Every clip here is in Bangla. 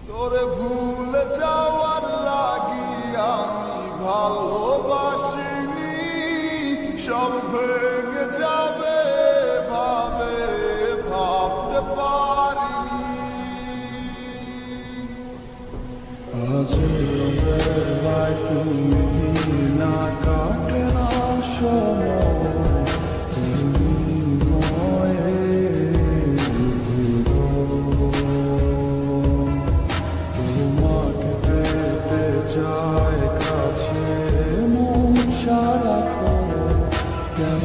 তোরে ভুলে যাওয়ার লাগি আমি ভালোবাসিনি, সব ভেঙে যাবে ভাবে ভাবতে পারিনি। আজ বেলায় তুমি না কাটে না সময়, তুমি ময়ে তোমাকে পেতে চায় কাছে মন সারাক্ষণ, কেন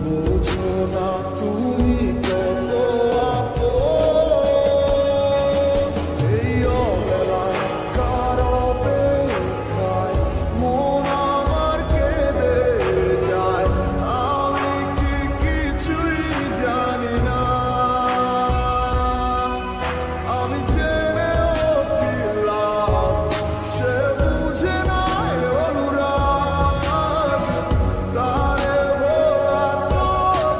বোঝো না তুমি কত আপন। এই অবেলায় কারো অপেক্ষায় মন আমার কেঁদে যায়, আমি কি কিছুই জানি না। আমি জেনেও কি লাভ, সে বুঝে নাই অনুরাগ, তারে বলা তো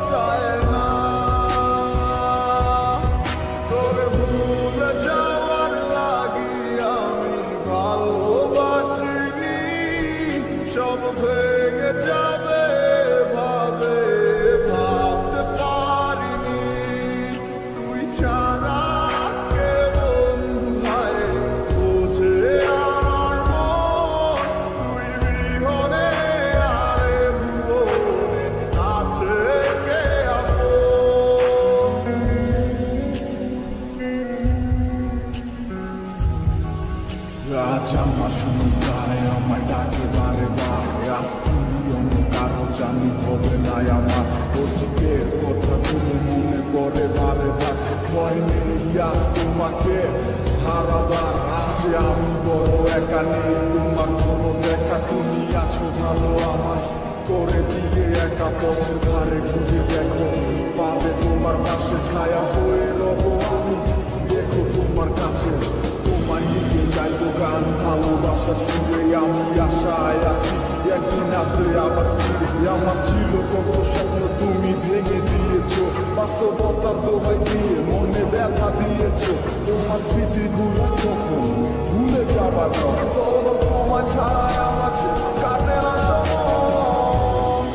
চায় না। তোরে ভুলে যাওয়ার লাগি আমি ভালোবাসিনি, সব ভেঙে যাবে ভাবে ভাবতে পারিনি। তুই ছাড়া কে বন্ধু ভাই বোঝে আমার মন, তুই বিহনে আরে ভুবনে আছে কে আপন। আজ আমার সমুদ্রে আমায় ডাকে বারে বারে, আজ তুমি অন্য কারো জানি হবে না আমার। অতীতের কথাগুলো মনে পড়ে বারে বার, ভয় নেই আজ তোমাকে হারাবার। আজ আমি বড় একা, নেই তোমার কোনো দেখা, তুমি আছো ভালো আমায় করে দিয়ে একা। পথের ধারে খুঁজে দেখো, পাবে তোমার পাশে ছায়া হয়ে রব আমি। দেখো তোমার কাছে তোমায় নিয়ে গাইব গান, ভালোবাসার সুরে আমি আশায় আছি একদিন রাতে আবার ফিরে। আমার ছিল কত স্বপ্ন তুমি ভেঙে দিয়েছো, বাস্তবতার দোহাই দিয়ে মনে ব্যথা দিয়েছো। তোমার স্মৃতিগুলো কখন ভুলে যাবার নয়, তোমার ছাড়াই আমার কাটে না সময়।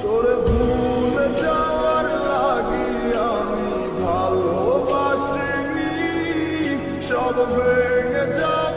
তোরে ভুলে যাওয়ার লাগি আমি ভালোবাসিনি, সব ভেঙে যায়